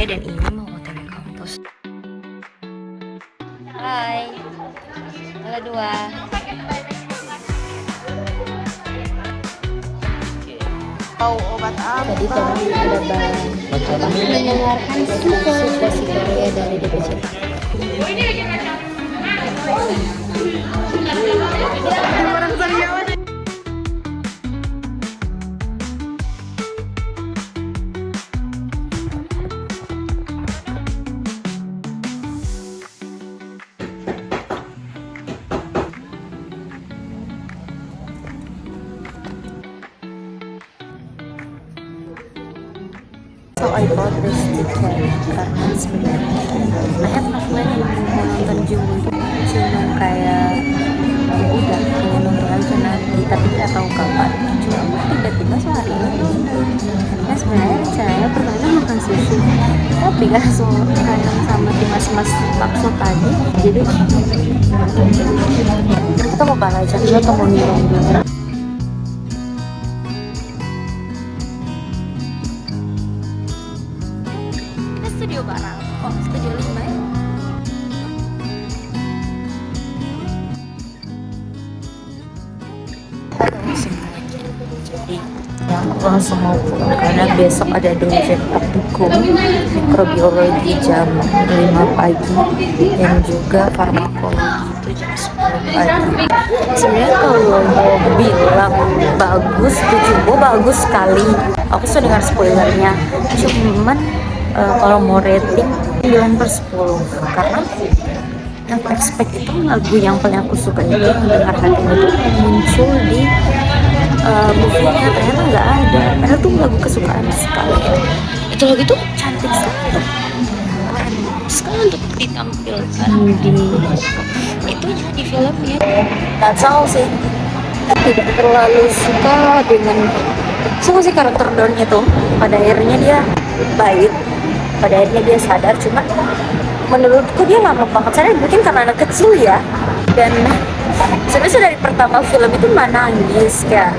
Oke, dan ini mau OTW kampus. Hai, halo dua. Tahu obat apa? Tadi kami ada mendengarkan suka si Korea dari DPC. Orang Sariawan. So I bought this ticket karena sebenarnya I have no plan mau nonton Jungkook itu cuma kayak ya udah pengen nonton aja nanti tapi tidak tahu kapan. Cuma tiba-tiba sehari ini ya sebenarnya rencananya pertama makan sushi tapi kan kangen sama mas maksud tadi jadi kita mau makan aja kita mau minum dulu. Studio barang, studio 5 ya. Jadi yang aku langsung mau pulang karena besok ada dosen praktikum mikrobiologi jam 5 pagi dan juga farmakologi itu jam 10 pagi. Sebenarnya kalau mau bilang bagus, bagus sekali. Aku sudah dengar spoilernya, cuman kalau mau rating 9/10 karena yang aku expect itu lagu yang paling aku suka itu mendengar hatimu itu muncul di movie-nya ternyata nggak ada padahal tuh lagu kesukaan sekali itu lagu itu cantik sekali keren sekali untuk ditampilkan di itu di filmnya. That's all sih, tidak terlalu suka sih karakter Dawn itu. Pada akhirnya dia baik, pada akhirnya dia sadar, cuma menurutku dia lama banget sadar, mungkin karena anak kecil ya. Dan sebenarnya dari pertama film itu nangis kayak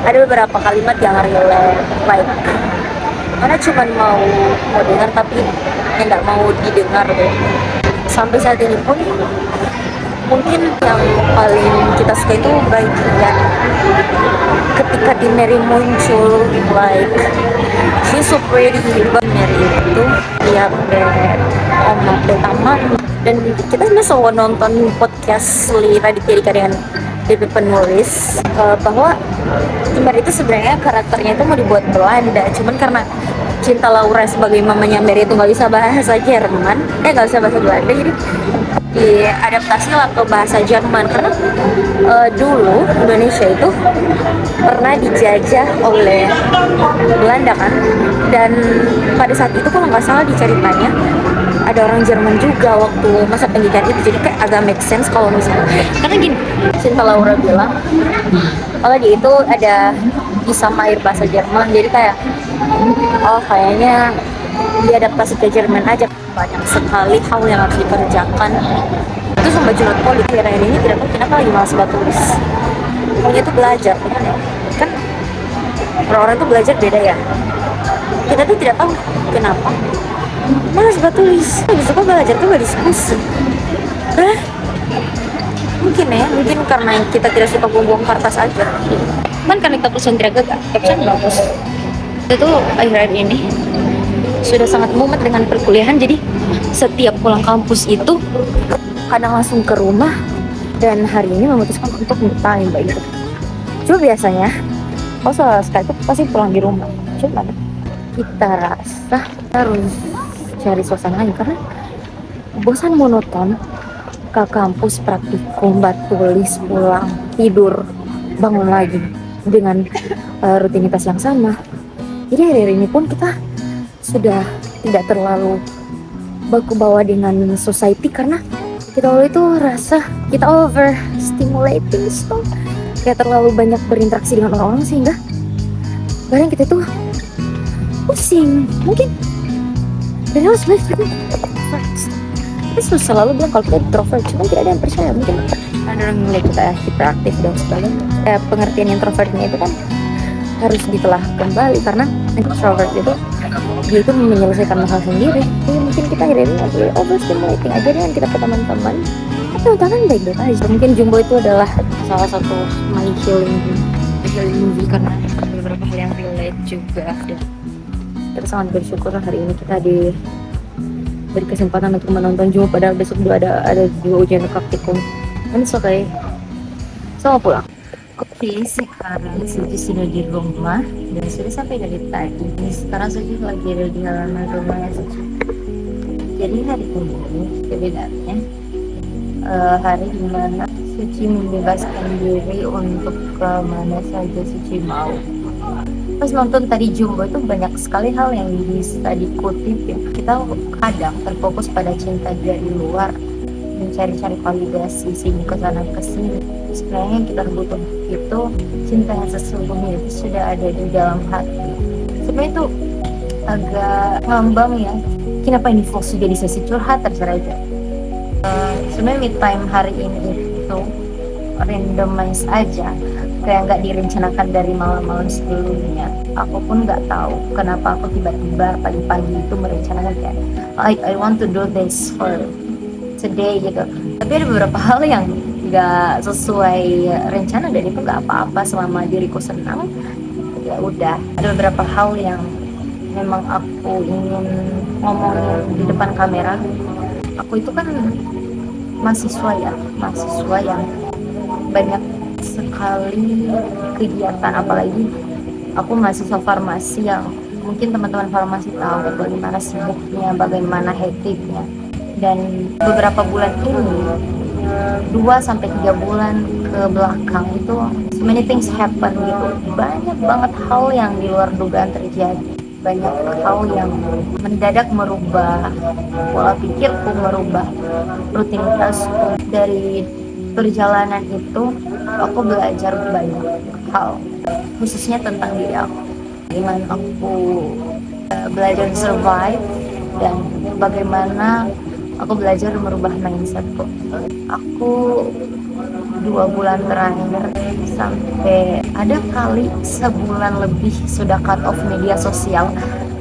ada beberapa kalimat yang relate, like mana cuma mau dengar tapi nggak mau didengar deh. Sampai saat ini pun mungkin yang paling kita suka itu bagian ketika di Mary muncul, like she's so pretty. Mary itu lihat omak taman, dan kita sebenarnya selalu nonton podcast Raditya Dika dengan DP penulis bahwa Mary itu sebenarnya karakternya itu mau dibuat Belanda, cuman karena Cinta Laura sebagai mamanya Mary itu nggak bisa bahasa Jerman, nggak bisa bahasa Belanda, jadi diadaptasi lah ke bahasa Jerman karena dulu Indonesia itu pernah dijajah oleh Belanda kan, dan pada saat itu kalau nggak salah diceritanya ada orang Jerman juga waktu masa pendidikan itu, jadi kayak agak make sense kalau misalnya karena gini, Cinta Laura bilang kalau dia itu ada bisa air bahasa Jerman, jadi kayak kayaknya diadaptasi ke Jerman aja. Banyak sekali hal yang harus dikerjakan itu sama curhat politik akhir ini, tidak tahu kenapa lagi malas tulis. Pokoknya itu belajar kan orang-orang itu belajar beda ya, kita tuh tidak tahu kenapa malas tulis, lebih suka belajar tuh gak diskusi. Mungkin karena kita tidak suka buang-buang kertas aja, cuman karena kita tulisan tidak gagah, caption bagus. Itu akhir-akhir ini sudah sangat mumet dengan perkuliahan, jadi setiap pulang kampus itu kadang langsung ke rumah, dan hari ini memutuskan untuk time baik itu. Cuma biasanya kalau soal Skype itu pasti pulang di rumah, cuman kita rasa harus cari suasana lain karena bosan monoton ke kampus praktikum, tulis, pulang, tidur, bangun lagi dengan rutinitas yang sama. Jadi hari ini pun kita sudah tidak terlalu baku bawa dengan society karena kita itu rasa kita overstimulating stuff, kayak terlalu banyak berinteraksi dengan orang-orang sehingga kadang kita tuh pusing. Mungkin dan harus belajar kita selalu bilang kalau kita introvert, cuma tidak ada yang percaya. Mungkin ada orang nilai kita hiperaktif dan sebagainya. Pengertian introvertnya itu kan harus ditelah kembali karena introvert itu dia itu menyelesaikan masalah sendiri. Jadi mungkin kita akhirnya lagi overstimulating aja dengan kita ke teman-teman, tapi utangan baik-baik aja. Mungkin Jumbo itu adalah salah satu my healing movie karena beberapa hal yang relate juga. Dan kita sangat bersyukur hari ini kita diberi kesempatan untuk menonton Jumbo, padahal besok juga ada 2 ujian praktikum. Dan it's okay, sama pulang. Oke, sekarang Suji sudah di rumah dan sudah sampai dari tadi. Sekarang Suji lagi ada di halaman rumahnya Suji. Jadi hari ini sebenarnya hari dimana Suci membebaskan diri untuk ke mana saja Suci mau. Pas nonton tadi Jumbo itu banyak sekali hal yang bisa dikutip ya. Kita kadang terfokus pada cinta dari luar, mencari-cari validasi sini ke sana ke sini. Sebenarnya yang kita butuh itu cinta yang sesungguhnya itu sudah ada di dalam hati. Sebenarnya itu agak ngambang ya. Kenapa ini fokus jadi sesi curhat, terserah aja. Sebenarnya me time hari ini itu randomize aja, kayak nggak direncanakan dari malam-malam sebelumnya. Aku pun nggak tahu kenapa aku tiba-tiba pagi-pagi itu merencanakan kayak I want to do this for today gitu. Tapi ada beberapa hal yang nggak sesuai rencana dan itu nggak apa-apa selama diriku senang. Ya udah, ada beberapa hal yang memang aku ingin ngomongin di depan kamera. Aku itu kan mahasiswa yang banyak sekali kegiatan, apalagi aku mahasiswa farmasi yang mungkin teman-teman farmasi tahu bagaimana sibuknya, bagaimana hektiknya. Dan beberapa bulan ini 2-3 bulan ke belakang itu so many things happen gitu, banyak banget hal yang di luar dugaan terjadi, banyak hal yang mendadak merubah pola pikirku, merubah rutinitasku. Dari perjalanan itu aku belajar banyak hal, khususnya tentang diri aku, gimana aku belajar survive dan bagaimana aku belajar merubah mindsetku. Aku 2 bulan terakhir sampai ada kali sebulan lebih sudah cut off media sosial.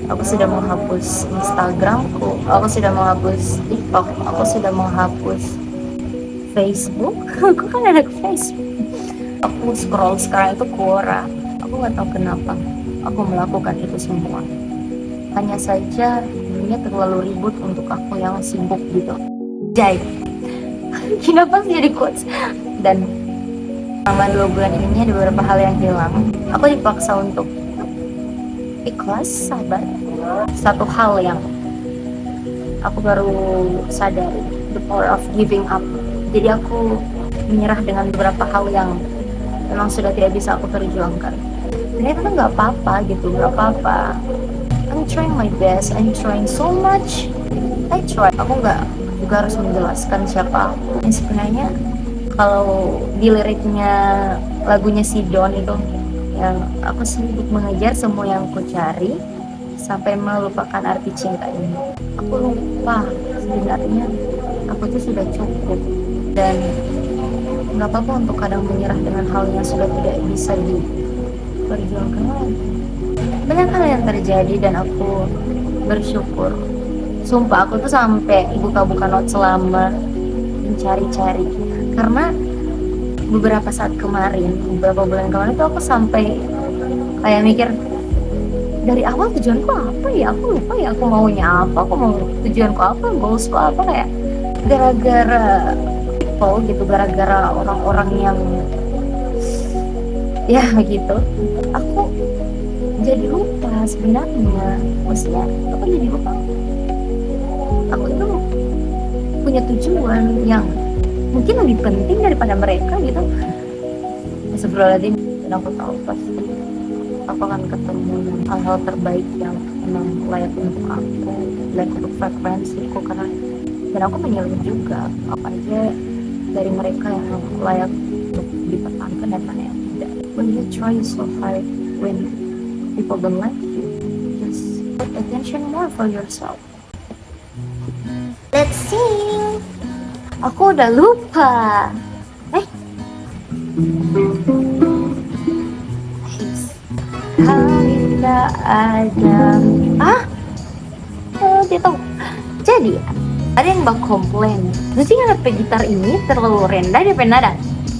Aku sudah menghapus Instagramku, aku sudah menghapus TikTok, aku sudah menghapus Facebook. Aku kan ada Facebook. Aku scroll sekarang itu Quora. Aku nggak tahu kenapa aku melakukan itu semua. Hanya saja dunia terlalu ribut untuk aku yang sibuk gitu. Jai. Kenapa sih jadi quotes? Dan selama 2 bulan ini ada beberapa hal yang hilang. Aku dipaksa untuk ikhlas, sabar. Satu hal yang aku baru sadari, the power of giving up. Jadi aku menyerah dengan beberapa hal yang memang sudah tidak bisa aku perjuangkan. Ternyata itu nggak apa-apa gitu, nggak apa-apa. I'm trying my best, I'm trying so much. I try. Aku nggak juga harus menjelaskan siapa aku. Sebenarnya kalau di liriknya lagunya si Don itu, yang aku sibuk mengejar semua yang aku cari sampai melupakan arti cinta ini. Aku lupa sebenarnya aku tuh sudah cukup, dan nggak apa-apa untuk kadang menyerah dengan hal yang sudah tidak bisa diperjuangkan lagi. Banyak hal yang terjadi dan aku bersyukur. Sumpah aku tuh sampai buka-buka notes selama mencari-cari, karena beberapa saat kemarin, beberapa bulan kemarin tuh aku sampai kayak mikir, dari awal tujuanku apa ya, aku lupa ya aku maunya apa, aku mau tujuanku apa, goalsku apa, kayak gara-gara people gitu, gara-gara orang-orang yang ya begitu, aku jadi lupa sebenarnya. Maksudnya aku jadi lupa aku itu punya tujuan yang mungkin lebih penting daripada mereka gitu. Sebelum dan aku tahu pasti aku akan ketemu hal-hal terbaik yang memang layak untuk aku, layak untuk frekuensiku, karena dan aku menyelip juga apa aja dari mereka yang layak untuk dipertahankan dan mana yang tidak. When you try so hard, when people don't like you, just put attention more for yourself. Let's sing. Aku udah lupa. Kali tak ada. tidak tahu. Jadi ada yang bak komplain, musik kenapa gitar ini terlalu rendah daripada nada.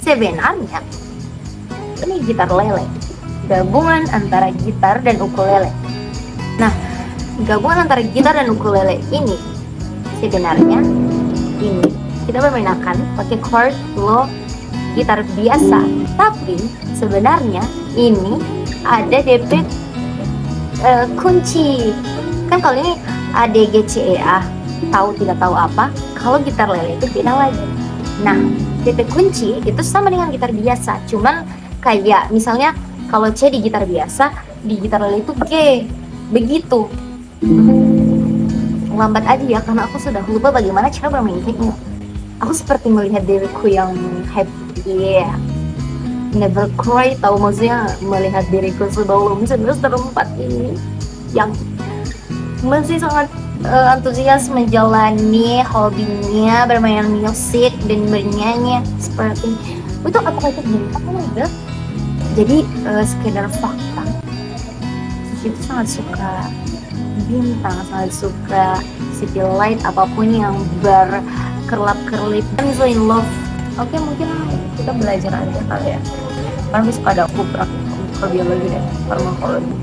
Sebenarnya ini gitar lele, gabungan antara gitar dan ukulele. Nah, gabungan antara gitar dan ukulele ini sebenarnya ini kita bermainkan pakai chord low gitar biasa, tapi sebenarnya ini ada DP kunci. Kan kalau ini A D G C E A, tahu tidak tahu apa, kalau gitar lele itu beda lagi. Nah, DP kunci itu sama dengan gitar biasa, cuman kayak misalnya kalau C di gitar biasa, di gitar lele itu G, begitu. Lambat aja ya, karena aku sudah lupa bagaimana cara bermainnya. Aku seperti melihat diriku yang happy, never cry, tahu maksudnya melihat diriku sebelum semester 4 ini yang masih sangat antusias menjalani hobinya bermain musik dan bernyanyi seperti itu. Apakah itu bintang? Oh my god. Jadi sekedar fakta, Suci itu sangat suka bintang, sangat suka city light, apapun yang berkerlap-kerlip, dan so in love. Oke, mungkin kita belajar aja kali ya, karena besok ada aku praktikum mikrobiologi dan farmakologi.